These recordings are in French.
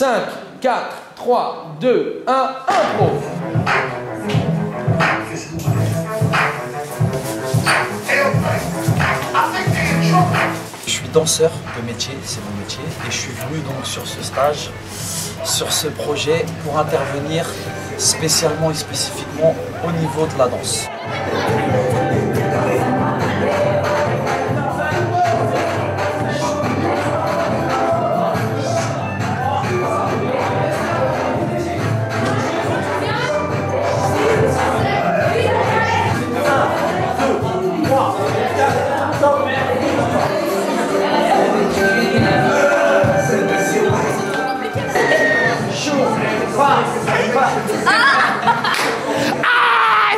5, 4, 3, 2, 1, impro. Je suis danseur de métier, c'est mon métier, et je suis venu donc sur ce stage, sur ce projet, pour intervenir spécialement et spécifiquement au niveau de la danse.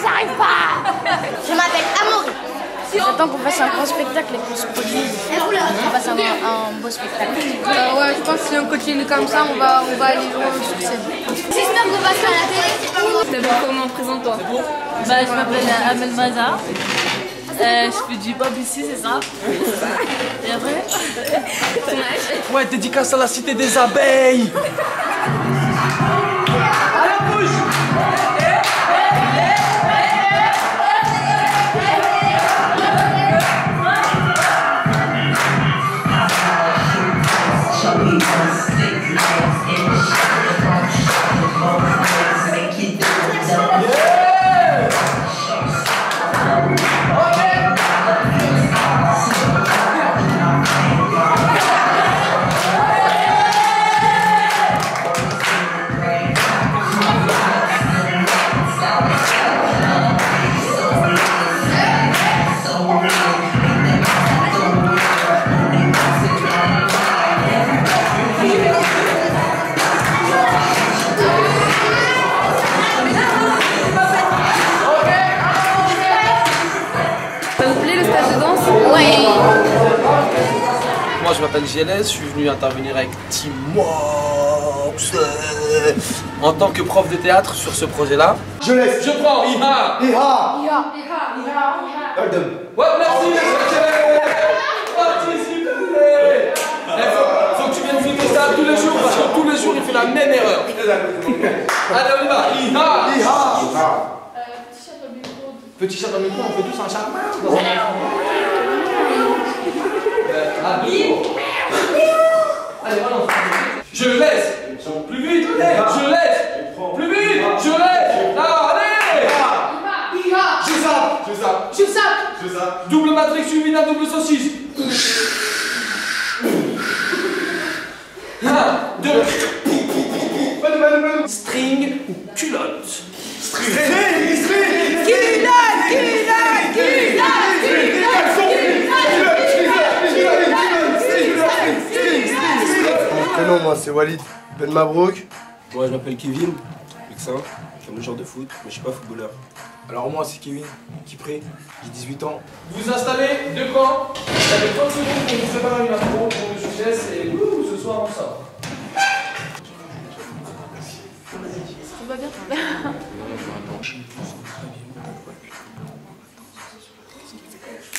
J'arrive pas. Je m'appelle Amaury. J'attends qu'on fasse un grand spectacle et qu'on se produise. On fasse un beau spectacle. Ouais, je pense que si on continue comme ça, on va aller loin sur scène. J'espère qu'on va faire la télé. Tu t'appelles comment? Présente-toi. Bah, je m'appelle Amel Maza. Je fais du pop ici, c'est ça. Et après Ouais, dédicace à la cité des abeilles. Moi je m'appelle GLS, je suis venu intervenir avec Timox en tant que prof de théâtre sur ce projet-là. Je laisse. Je prends Iha. Ouais, merci. Participez. Faut que tu viennes filmer ça tous les jours parce que tous les jours il fait la même erreur. Allez on y va. Iha. Petit chat dans le micro, on fait tous un chat. Allez, balance. Je laisse. Plus vite. Je laisse. Plus vite. Je laisse. Allez. Je zappe. Double matrix suivi d'un double saucisse. 1, 2. String ou culotte. Mon prénom, moi, c'est Walid Ben Mabrouk. Moi, je m'appelle Kevin, Vexin, j'aime le genre de foot, mais je suis pas footballeur. Alors moi, c'est Kevin, Kipré, j'ai 18 ans. Vous installez deux camps. Vous avez 30 secondes pour vous préparer une intro pour le succès et ce soir on sort. Tout va bien.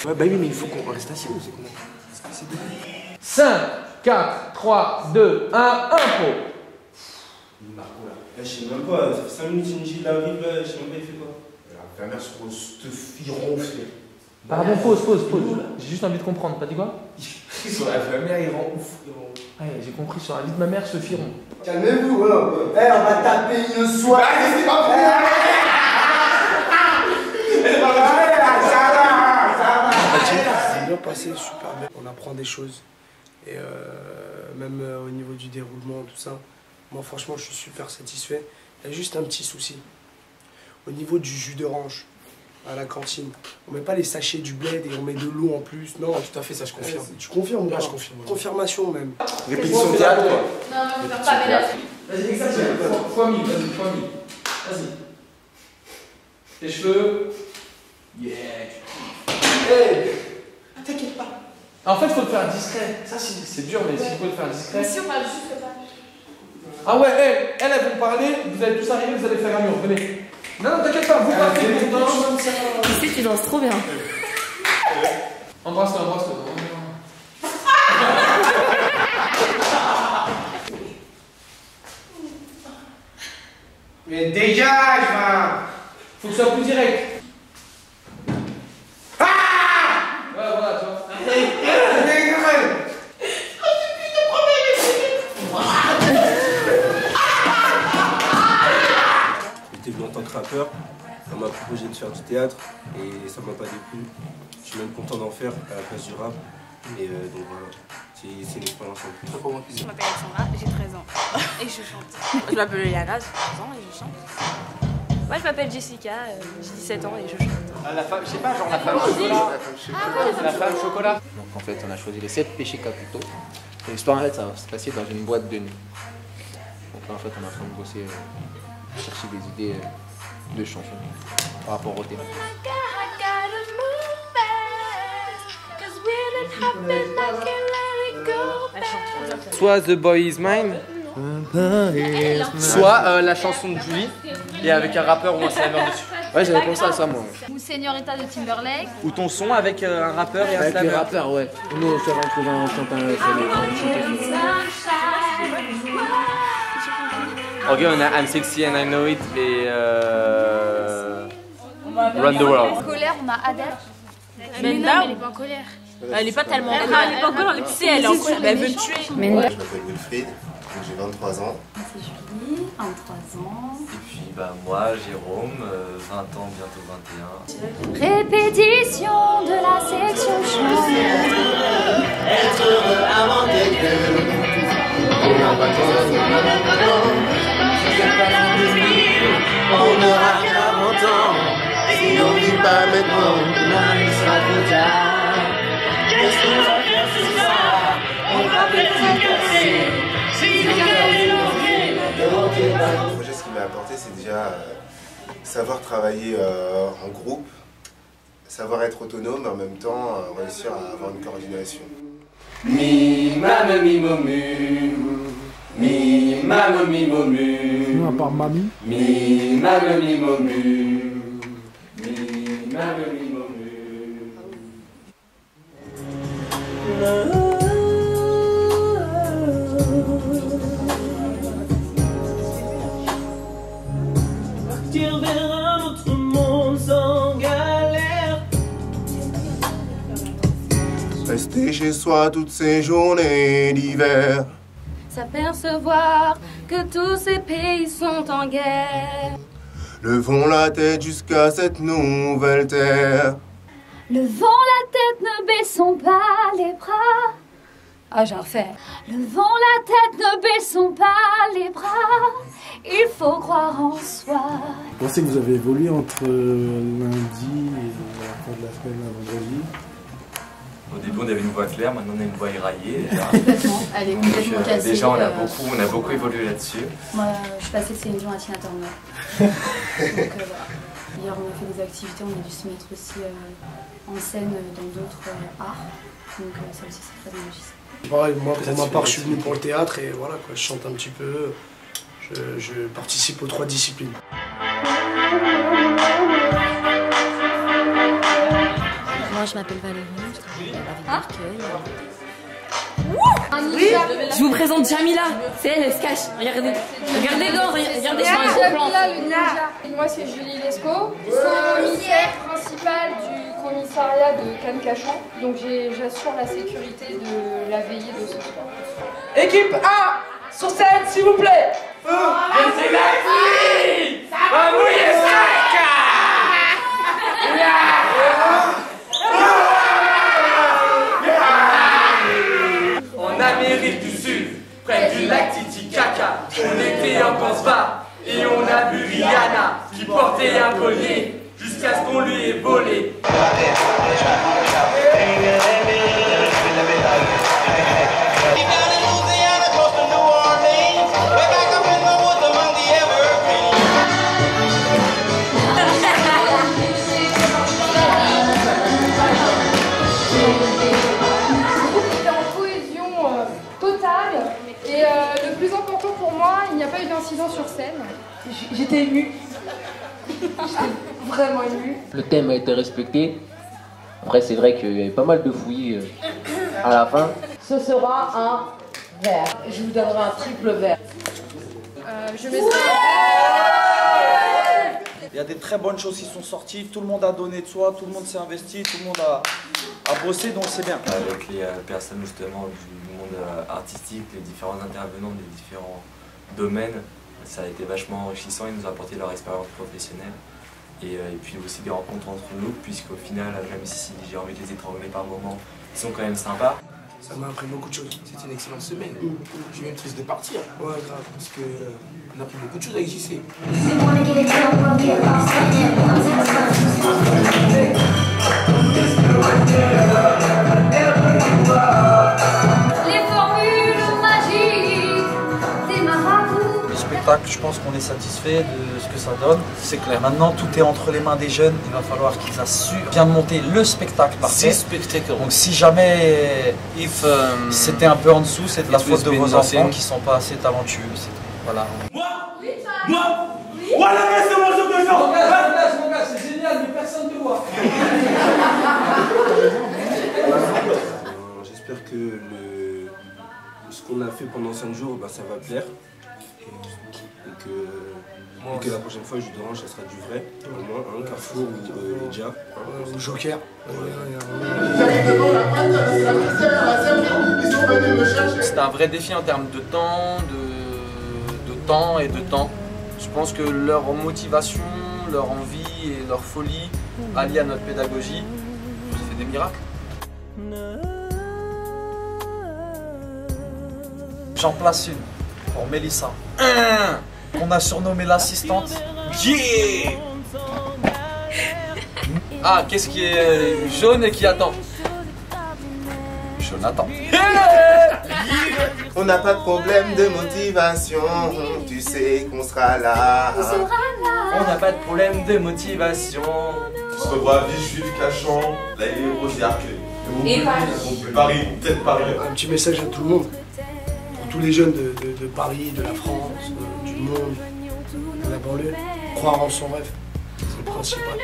Ouais, bah oui, mais il faut qu'on reste assis, c'est comment? 5, 4, 3, 2, 1, impro. Je sais même pas, ça fait 5 minutes qu'il arrive, je sais même pas il fait quoi. La mère se pose, te fit ronfler. Pardon, pause. J'ai juste envie de comprendre, t'as dit quoi? Sur la mère, il rend ouf. Ouais, j'ai compris, sur la vie de ma mère, se firont. Calmez-vous, hein. On va taper une soirée. C'est pas pour C'est bien passé, super bien. On apprend des choses. Et même au niveau du déroulement, tout ça, moi franchement je suis super satisfait. Il y a juste un petit souci. Au niveau du jus d'orange à la cantine, on met pas les sachets du bled et on met de l'eau en plus. Non, Tout à fait, ça je confirme. tu confirmes ou pas? Je confirme. Confirmation même. Répétition de théâtre, quoi. Non, je vais faire pas mais là. Vas-y, exagère. Fois 1000, vas-y. Tes cheveux. Yeah. Hey, t'inquiète pas. En fait, il faut le faire discret. Ça, c'est dur, mais s'il faut le faire discret. Mais si on parle juste comme ça. Ah ouais, elles vont parler, vous allez tous arriver, vous allez faire un mur. Venez. Non, t'inquiète pas, vous partez. Tu sais, tu danses trop bien. Embrasse-le. Mais dégage, man. Faut que ça soit plus direct. Ah ouais, voilà, tu vois. J'étais venu en tant que rappeur, on m'a proposé de faire du théâtre et ça m'a pas déplu. Je suis même content d'en faire à la place du rap. Et donc voilà, c'est une expérience en plus. Je m'appelle Alexandra, j'ai 13 ans et je chante. Je m'appelle Eliana, j'ai 13 ans et je chante. Moi je m'appelle Jessica, j'ai 17 ans et je chante. Ah, la femme, je sais pas, genre la femme chocolat. La femme chocolat. Donc en fait, on a choisi les 7 péchés capitaux. Et l'histoire en fait, ça va se passer dans une boîte de nuit. Donc là en fait, on est en train de bosser, chercher des idées de chansons par rapport au thème. Soit The Boy Is Mine, soit la chanson de Julie, et avec un rappeur ou un slammer dessus. Ouais, j'avais pensé à ça moi. Ou Señorita de Timberlake. Ou ton son avec un rappeur et un Avec slammer. le rappeur, ouais. Nous, on s'est retrouvé un chanteur. Ok, on a I'm Sexy and I Know It et Run the World. En colère, on a Adèle. Mais là, elle est pas en colère. elle est pas tellement en colère. Elle est pas en colère, tu sais, elle est en colère, elle veut tuer. Je m'appelle Wilfried, j'ai 23 ans. C'est Julie, 23 ans. Et puis bah moi, Jérôme, 20 ans, bientôt 21. Répétition de la section chant. Être heureux avant d'être heureux. On aura 40 ans. Si on vit pas maintenant, demain il sera trop tard. Qu'est-ce qu'on va faire ce soir? On va peut-être casser. Le projet, ce qu'il m'a apporté, c'est déjà savoir travailler en groupe, savoir être autonome, mais en même temps réussir à avoir une coordination. Mi, mam, mi, momu. Mi, mam, mi, momu. Non, à part mamie. Mi, mam, mi, momu. Mi, mam, mi, momu. Partir vers un autre monde sans galère. Rester chez soi toutes ces journées d'hiver. S'apercevoir que tous ces pays sont en guerre. Levons la tête jusqu'à cette nouvelle terre. Levons la tête, ne baissons pas les bras. Ah, j'en refais. Levons la tête, ne baissons pas les bras. Il faut croire en soi. Vous pensez que vous avez évolué entre lundi et la fin de la semaine à vendredi? Au début, on avait une voix claire, maintenant on a une voix éraillée. Complètement, elle est complètement cassée. Déjà, on a beaucoup évolué là-dessus. Moi, je suis passée de Céline Dion à Tina Turner. Donc voilà. Hier, on a fait des activités, on a dû se mettre aussi en scène dans d'autres arts. Donc ça aussi, c'est très enrichissant. Pareil, moi, pour ma part, je suis venu pour le théâtre et voilà, quoi, je chante un petit peu. Je participe aux 3 disciplines. Moi, je m'appelle Valérie, je travaille avec Je vous présente Jamila, c'est elle, elle se cache. Regardez, regardez dedans, regardez, je fais un gros plan. Jamila, le ninja. Moi c'est Julie Lescaut, commissaire principal du commissariat de Cannes-Cachan. Donc j'assure la sécurité de la veillée de ce soir. Équipe A, sur scène, s'il vous plaît. C'est la fille. Va mouiller sec. En Amérique du Sud, près du lac Titicaca, on était en Cosva et on a vu Rihanna qui portait un collier jusqu'à ce qu'on lui ait volé. Et le plus important pour moi, il n'y a pas eu d'incident sur scène. J'étais émue. J'étais vraiment émue. Le thème a été respecté. Après, c'est vrai qu'il y avait pas mal de fouillis à la fin. Ce sera un vert. Je vous donnerai un triple vert. Je mettrai... Il y a des très bonnes choses qui sont sorties, tout le monde a donné de soi, tout le monde s'est investi, tout le monde a bossé, donc c'est bien. Avec les personnes justement du monde artistique, les différents intervenants des différents domaines, ça a été vachement enrichissant, ils nous ont apporté leur expérience professionnelle. Et puis aussi des rencontres entre nous, puisqu'au final, même si j'ai envie de les étrangler par moments, ils sont quand même sympas. Ça m'a appris beaucoup de choses. C'était une excellente semaine. Je suis même triste de partir. Ouais, grave. Parce que on a appris beaucoup de choses avec JC. Les formules magiques des marabouts. Le spectacle, je pense qu'on est satisfait de ce que ça donne. C'est clair. Maintenant, tout est entre les mains des jeunes. Il va falloir qu'ils assurent bien de monter le spectacle parfait. Donc si jamais c'était un peu en dessous, c'est de la faute de vos enfants qui sont pas assez talentueux. Voilà. Voilà, reste mon jeu de genre. Mon gars, c'est génial, mais personne ne te voit. J'espère que ce qu'on a fait pendant 5 jours, bah, ça va plaire. Et que la prochaine fois, le jus d'orange, ça sera du vrai. Au moins, un Carrefour ou Lidja. Ou Joker. C'était un vrai défi en termes de temps, et de temps. Je pense que leur motivation, leur envie et leur folie, alliées à notre pédagogie, ça fait des miracles. J'en place une pour Mélissa. Qu'on a surnommé l'assistante. Yeah! Ah, qu'est-ce qui est jaune et qui attend? Jonathan. On n'a pas de problème de motivation, tu sais qu'on sera là. On n'a pas de problème de motivation. On se revoit à Villejuif, Cachan, là il est Rose et Arclay. Et Paris. Donc Paris, peut-être Paris. Un petit message à tout le monde. Pour tous les jeunes de Paris, de la France, du monde, de la banlieue. Croire en son rêve, c'est le principal.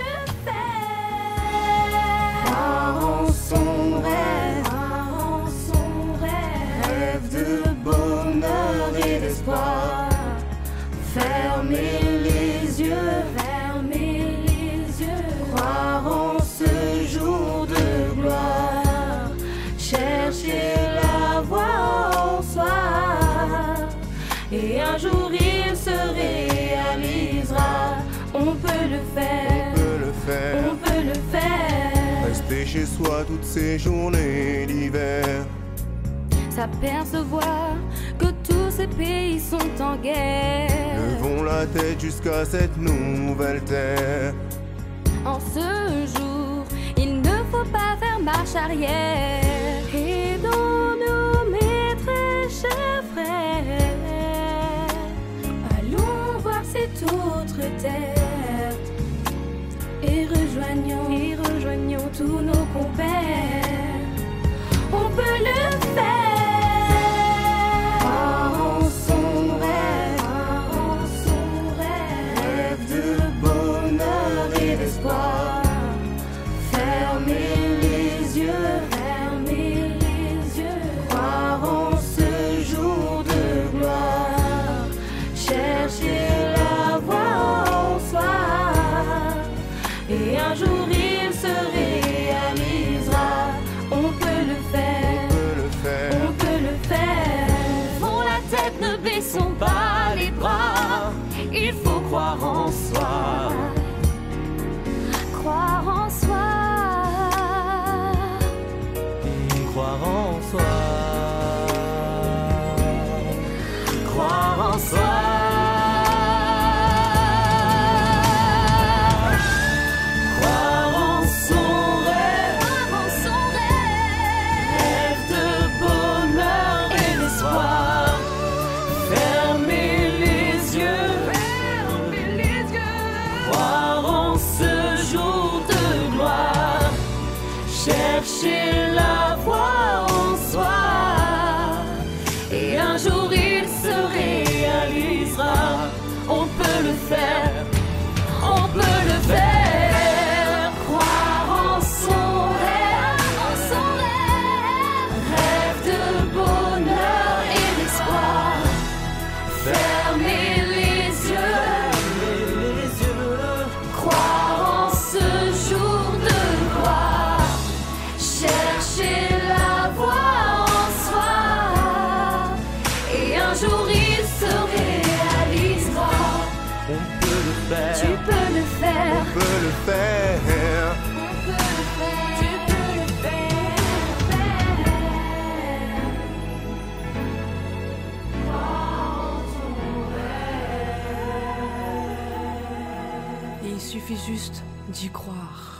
Croire en son rêve, rêve de bonheur et d'espoir. Fermez les yeux, croire en ce jour de gloire. Cherchez la voie en soi, et un jour il se réalisera. On peut le faire, on peut le faire. Rester chez soi toutes ces journées d'hiver. S'apercevoir que tous ces pays sont en guerre. Levons la tête jusqu'à cette nouvelle terre. En ce jour, il ne faut pas faire marche arrière. Aidons-nous, mes très chers frères. Allons voir cette autre terre. Et rejoignons tous nos compères. On peut le faire. Croire en son rêve, rêve de bonheur et d'espoir. Fermez les yeux, croire en ce jour de gloire. Cherchez la voie en soi, et un jour il se réalisera. On peut le faire, on peut le faire. Levons la tête, ne baissons pas les bras. Il faut croire en soi. Croire en soi. Croire en soi. Croire en soi. Chercher la voie en soi, et un jour il se réalisera. On peut le faire, on peut le faire. Croire en son rêve, rêve de bonheur et d'espoir. Fermez les yeux, suffit juste d'y croire.